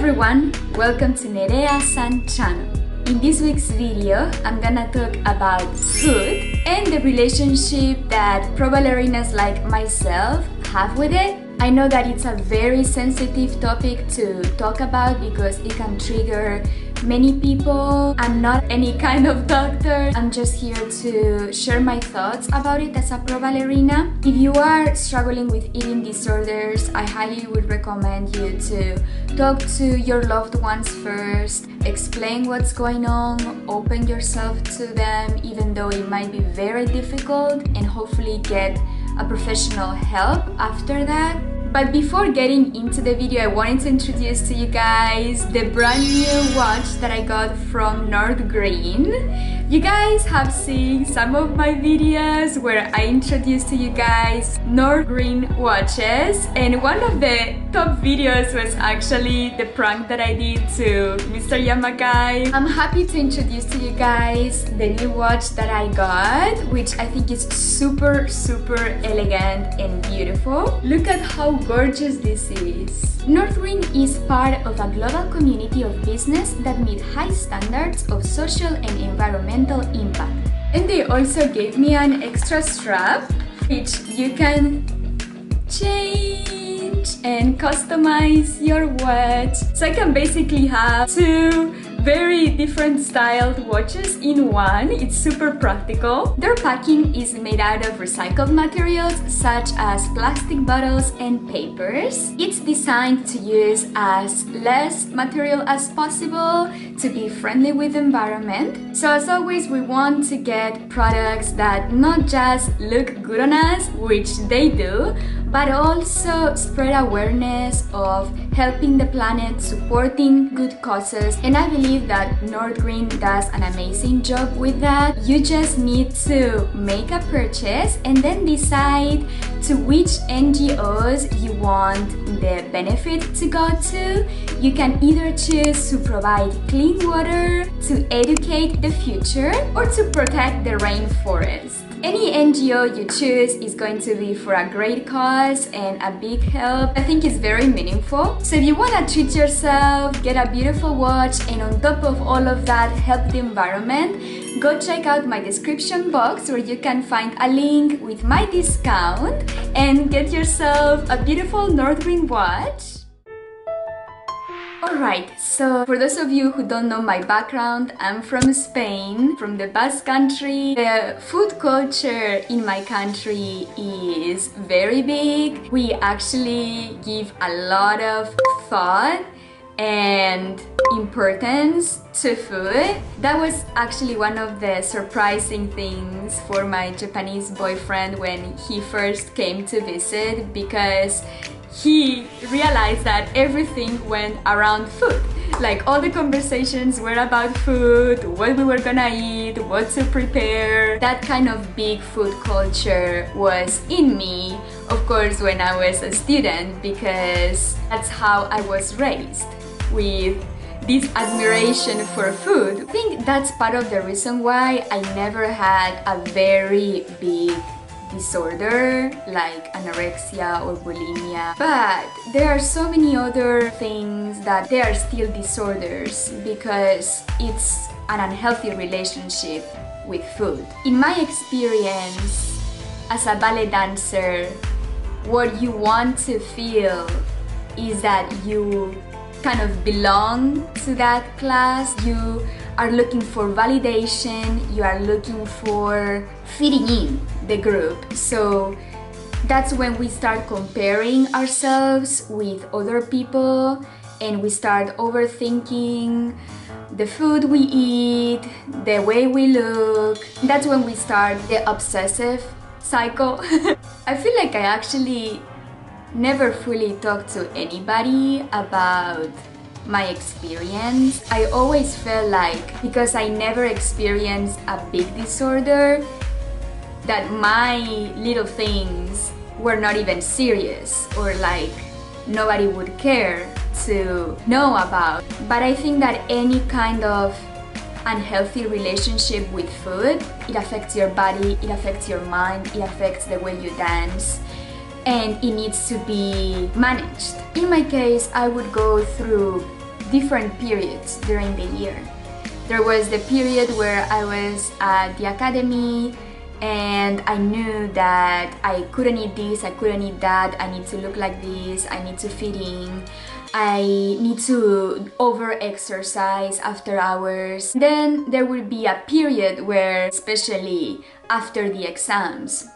everyone, welcome to Nerea-san channel. In this week's video, I'm gonna talk about food and the relationship that pro ballerinas like myself have with it. I know that it's a very sensitive topic to talk about because it can trigger many people. I'm not any kind of doctor. I'm just here to share my thoughts about it as a pro ballerina. If you are struggling with eating disorders, I highly would recommend you to talk to your loved ones first, explain what's going on, open yourself to them, even though it might be very difficult, and hopefully get a professional help after that. But before getting into the video, I wanted to introduce to you guys the brand new watch that I got from nordgreen. You guys have seen some of my videos where I introduced to you guys nordgreen watches, and one of the top videos was actually the prank that I did to Mr. Yamakai. I'm happy to introduce to you guys the new watch that I got, which I think is super elegant and beautiful. Look at how gorgeous this is. Nordgreen is part of a global community of business that meet high standards of social and environmental impact. And they also gave me an extra strap which you can change and customize your watch. So I can basically have two very different styled watches in one. It's super practical. Their packing is made out of recycled materials such as plastic bottles and papers. It's designed to use as less material as possible to be friendly with the environment. So as always, we want to get products that not just look good on us, which they do, but also spread awareness of helping the planet, supporting good causes, and I believe that nordgreen does an amazing job with that. You just need to make a purchase and then decide to which NGOs you want the benefit to go to. You can either choose to provide clean water, to educate the future, or to protect the rainforest. Any NGO you choose is going to be for a great cause and a big help. I think it's very meaningful. So if you want to treat yourself, get a beautiful watch, and on top of all of that, help the environment, go check out my description box where you can find a link with my discount and get yourself a beautiful nordgreen watch. Alright, so for those of you who don't know my background, I'm from Spain, from the Basque Country. The food culture in my country is very big. We actually give a lot of thought and importance to food. That was actually one of the surprising things for my Japanese boyfriend when he first came to visit, because he realized that everything went around food. Like all the conversations were about food, what we were gonna eat, what to prepare. That kind of big food culture was in me, of course, when I was a student, because that's how I was raised, with this admiration for food. I think that's part of the reason why I never had a very big disorder like anorexia or bulimia, but there are so many other things that they are still disorders because it's an unhealthy relationship with food. In my experience as a ballet dancer, what you want to feel is that you kind of belong to that class. You are looking for validation, you are looking for fitting in the group. So that's when we start comparing ourselves with other people and we start overthinking the food we eat, the way we look. That's when we start the obsessive cycle. I feel like I actually never fully talked to anybody about my experience. I always felt like because I never experienced a big disorder, that my little things were not even serious, or like nobody would care to know about. But I think that any kind of unhealthy relationship with food, it affects your body, it affects your mind, it affects the way you dance, and it needs to be managed. In my case, I would go through different periods during the year. There was the period where I was at the academy and I knew that I couldn't eat this, I couldn't eat that, I need to look like this, I need to fit in, I need to over-exercise after hours. Then there would be a period where, especially after the exams,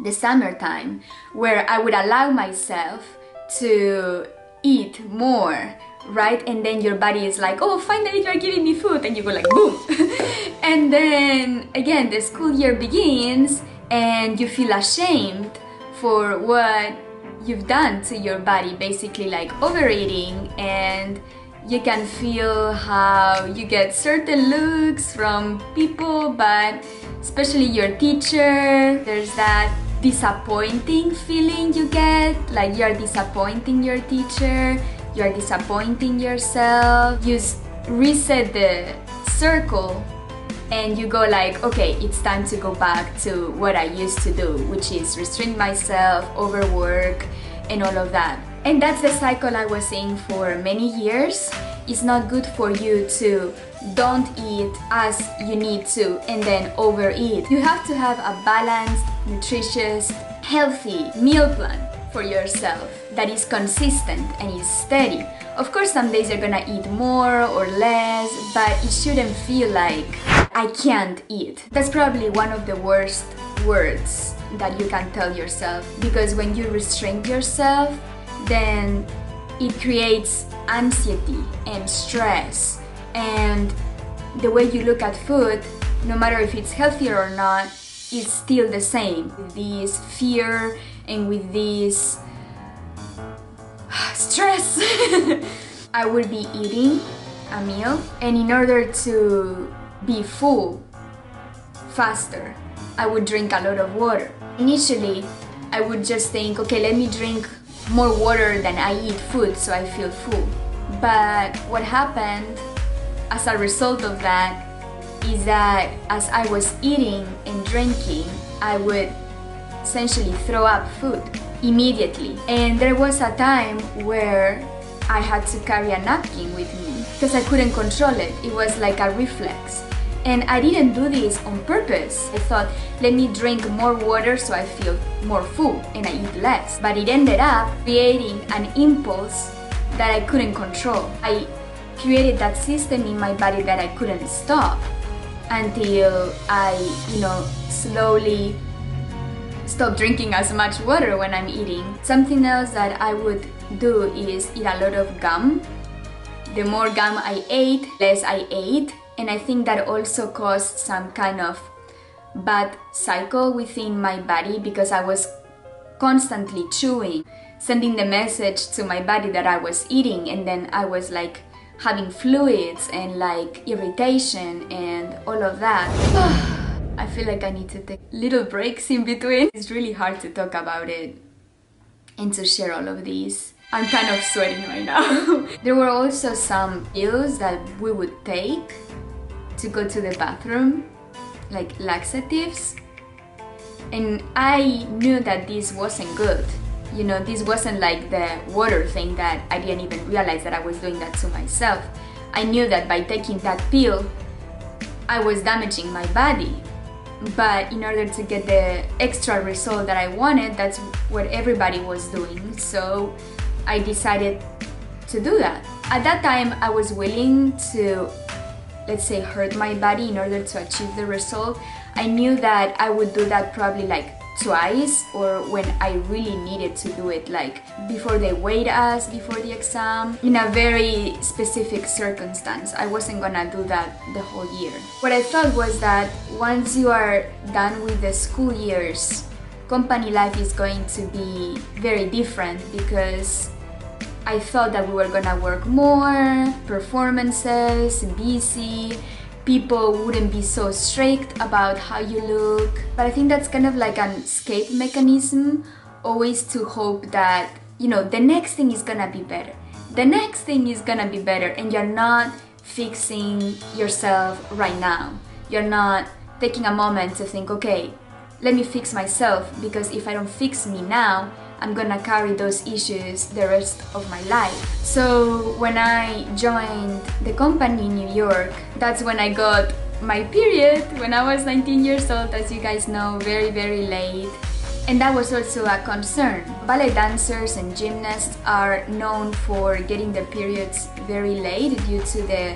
the summertime, where I would allow myself to eat more, right? And then your body is like, oh, finally you're giving me food, and you go like boom. And then again the school year begins and you feel ashamed for what you've done to your body, basically like overeating, and you can feel how you get certain looks from people, but especially your teacher. There's that disappointing feeling you get, like you're disappointing your teacher, you're disappointing yourself. You reset the circle and you go like, okay, it's time to go back to what I used to do, which is restrain myself, overwork, and all of that. And that's the cycle I was in for many years. It's not good for you to don't eat as you need to and then overeat. You have to have a balanced, nutritious, healthy meal plan for yourself that is consistent and is steady. Of course, some days you're gonna eat more or less, but it shouldn't feel like I can't eat. That's probably one of the worst words that you can tell yourself, because when you restrain yourself, then it creates anxiety and stress, and the way you look at food, no matter if it's healthier or not, is still the same. With this fear and with this stress, I would be eating a meal, and in order to be full faster, I would drink a lot of water. Initially, I would just think, okay, let me drink more water than I eat food so I feel full. But what happened as a result of that is that as I was eating and drinking, I would essentially throw up food immediately. And there was a time where I had to carry a napkin with me because I couldn't control it. It was like a reflex. And I didn't do this on purpose. I thought, let me drink more water so I feel more full and I eat less. But it ended up creating an impulse that I couldn't control. I created that system in my body that I couldn't stop until I, slowly stopped drinking as much water when I'm eating. Something else that I would do is eat a lot of gum. The more gum I ate, less I ate. And I think that also caused some kind of bad cycle within my body, because I was constantly chewing, sending the message to my body that I was eating, and then I was like having fluids and like irritation and all of that. I feel like I need to take little breaks in between. It's really hard to talk about it and to share all of these. I'm kind of sweating right now. There were also some pills that we would take to go to the bathroom, like laxatives, and I knew that this wasn't good. This wasn't like the water thing that I didn't even realize that I was doing that to myself. I knew that by taking that pill, I was damaging my body. But in order to get the extra result that I wanted, that's what everybody was doing. So I decided to do that. At that time, I was willing to, let's say, hurt my body in order to achieve the result. I knew that I would do that probably like twice, or when I really needed to do it, like before they weighed us before the exam, in a very specific circumstance. I wasn't gonna do that the whole year. What I thought was that once you are done with the school years, company life is going to be very different, because I thought that we were gonna work more, performances, busy, people wouldn't be so strict about how you look. But I think that's kind of like an escape mechanism, always to hope that, the next thing is gonna be better. The next thing is gonna be better, and you're not fixing yourself right now. You're not taking a moment to think, okay, let me fix myself, because if I don't fix me now, I'm gonna carry those issues the rest of my life. So when I joined the company in New York, that's when I got my period when I was 19 years old, as you guys know, very late. And that was also a concern. Ballet dancers and gymnasts are known for getting their periods very late due to the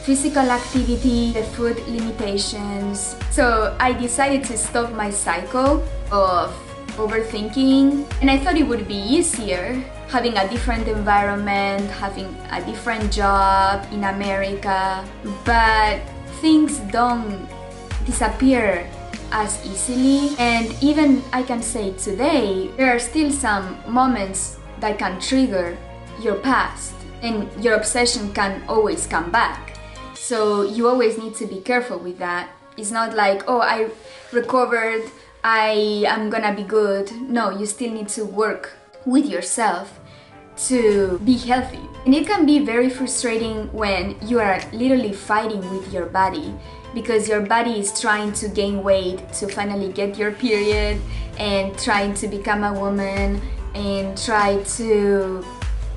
physical activity, the food limitations. So I decided to stop my cycle of overthinking, and I thought it would be easier having a different environment, having a different job in America, but things don't disappear as easily. And even I can say today, there are still some moments that can trigger your past, and your obsession can always come back. So you always need to be careful with that. It's not like, oh, I recovered, I am gonna be good. No, you still need to work with yourself to be healthy. And it can be very frustrating when you are literally fighting with your body, because your body is trying to gain weight to finally get your period and trying to become a woman and try to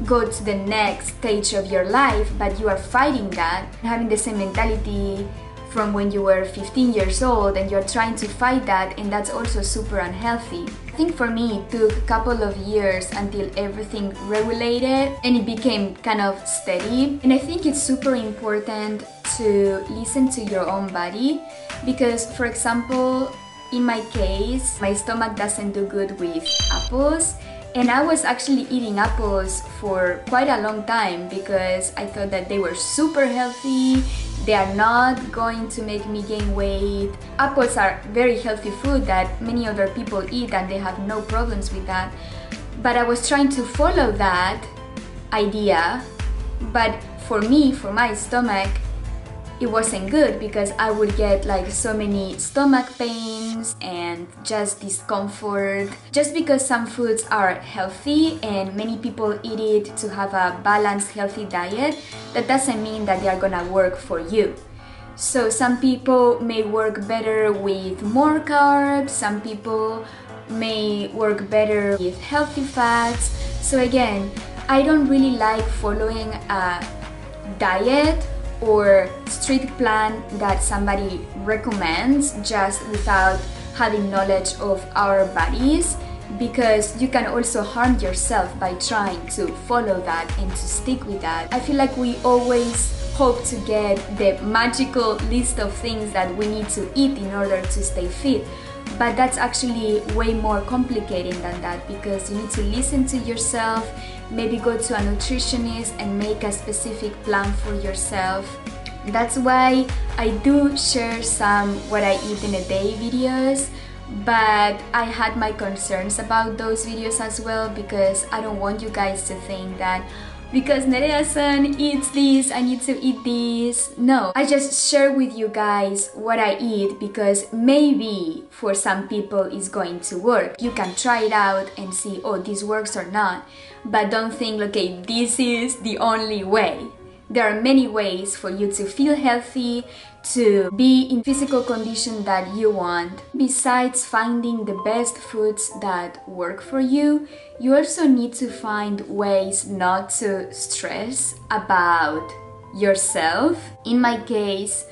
go to the next stage of your life, but you are fighting that, having the same mentality from when you were 15 years old, and you're trying to fight that, and that's also super unhealthy. I think for me it took a couple of years until everything regulated and it became kind of steady. And I think it's super important to listen to your own body, because for example, in my case, my stomach doesn't do good with apples, and I was actually eating apples for quite a long time because I thought that they were super healthy. They are not going to make me gain weight. Apples are very healthy food that many other people eat and they have no problems with that. But I was trying to follow that idea, but for me, for my stomach, it wasn't good, because I would get like so many stomach pains and just discomfort. Just because some foods are healthy and many people eat it to have a balanced, healthy diet, that doesn't mean that they are gonna work for you. So some people may work better with more carbs, some people may work better with healthy fats. So again, I don't really like following a diet or strict plan that somebody recommends just without having knowledge of our bodies, because you can also harm yourself by trying to follow that and to stick with that. I feel like we always hope to get the magical list of things that we need to eat in order to stay fit, but that's actually way more complicated than that, because you need to listen to yourself, maybe go to a nutritionist and make a specific plan for yourself. That's why I do share some what I eat in a day videos, but I had my concerns about those videos as well, because I don't want you guys to think that because Nerea-san eats this, I need to eat this. No, I just share with you guys what I eat because maybe for some people it's going to work. You can try it out and see, oh, this works or not, but don't think, okay, this is the only way. There are many ways for you to feel healthy, to be in physical condition that you want. Besides finding the best foods that work for you, you also need to find ways not to stress about yourself. In my case,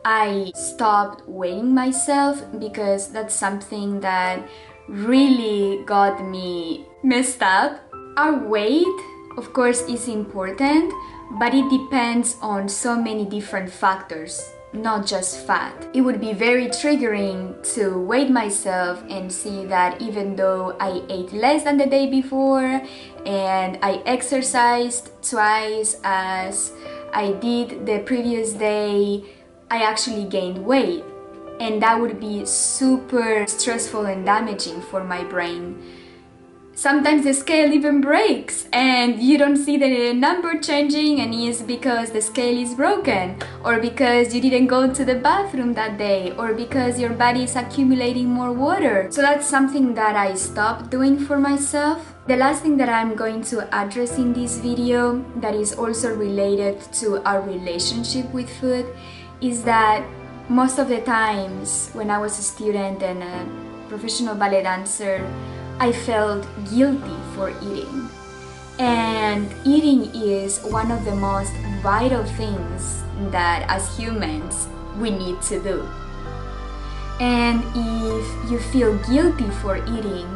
I stopped weighing myself because that's something that really got me messed up. Our weight, of course, is important, but it depends on so many different factors, not just fat. It would be very triggering to weigh myself and see that even though I ate less than the day before and I exercised twice as I did the previous day, I actually gained weight. And that would be super stressful and damaging for my brain. Sometimes the scale even breaks and you don't see the number changing, and it's because the scale is broken, or because you didn't go to the bathroom that day, or because your body is accumulating more water. So that's something that I stopped doing for myself. The last thing that I'm going to address in this video that is also related to our relationship with food is that most of the times when I was a student and a professional ballet dancer, I felt guilty for eating. And eating is one of the most vital things that as humans we need to do. And if you feel guilty for eating,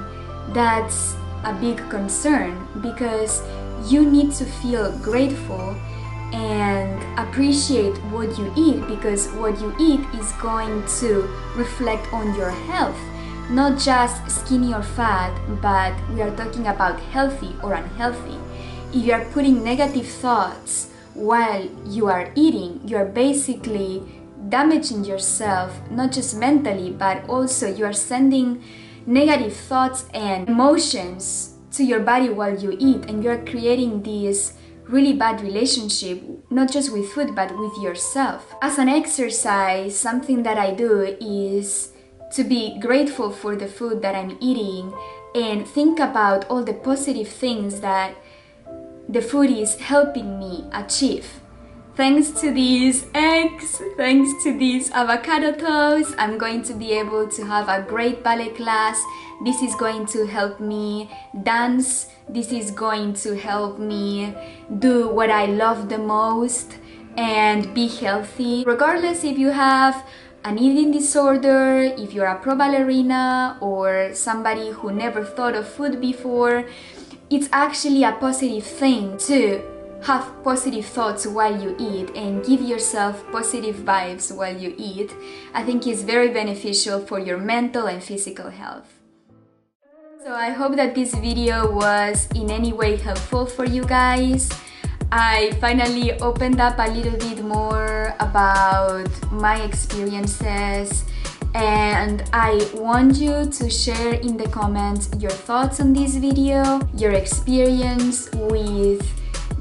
that's a big concern because you need to feel grateful and appreciate what you eat, because what you eat is going to reflect on your health. Not just skinny or fat, but we are talking about healthy or unhealthy. If you are putting negative thoughts while you are eating, you are basically damaging yourself, not just mentally, but also you are sending negative thoughts and emotions to your body while you eat, and you are creating this really bad relationship, not just with food, but with yourself. As an exercise, something that I do is to be grateful for the food that I'm eating and think about all the positive things that the food is helping me achieve. Thanks to these eggs, thanks to these avocado toast, I'm going to be able to have a great ballet class. This is going to help me dance. This is going to help me do what I love the most and be healthy. Regardless if you have an eating disorder, if you're a pro ballerina or somebody who never thought of food before, it's actually a positive thing to have positive thoughts while you eat and give yourself positive vibes while you eat. I think it's very beneficial for your mental and physical health. So I hope that this video was in any way helpful for you guys. I finally opened up a little bit more about my experiences, and I want you to share in the comments your thoughts on this video, your experience with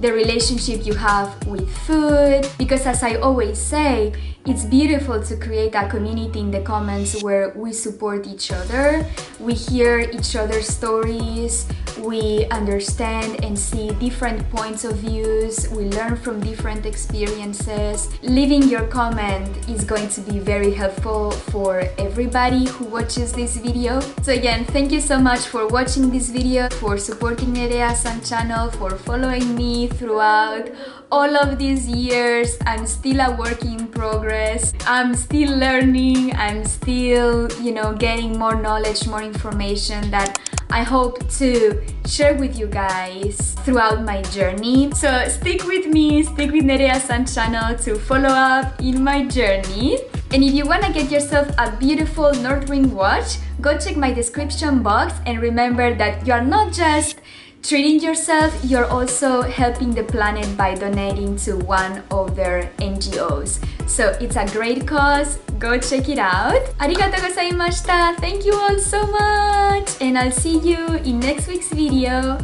the relationship you have with food, because as I always say, it's beautiful to create a community in the comments where we support each other, we hear each other's stories, we understand and see different points of views, we learn from different experiences. Leaving your comment is going to be very helpful for everybody who watches this video. So again, thank you so much for watching this video, for supporting Nerea-san channel, for following me throughout all of these years. I'm still a work in progress. I'm still learning. I'm still, getting more knowledge, more information that I hope to share with you guys throughout my journey. So stick with me, stick with Nerea-san channel to follow up in my journey. And if you want to get yourself a beautiful nordgreen watch, go check my description box, and remember that you are not just treating yourself, you're also helping the planet by donating to one of their NGOs. So it's a great cause, go check it out. Arigatou gozaimashita, thank you all so much, and I'll see you in next week's video.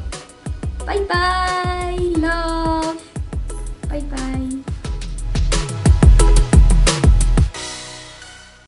Bye bye, love, bye bye.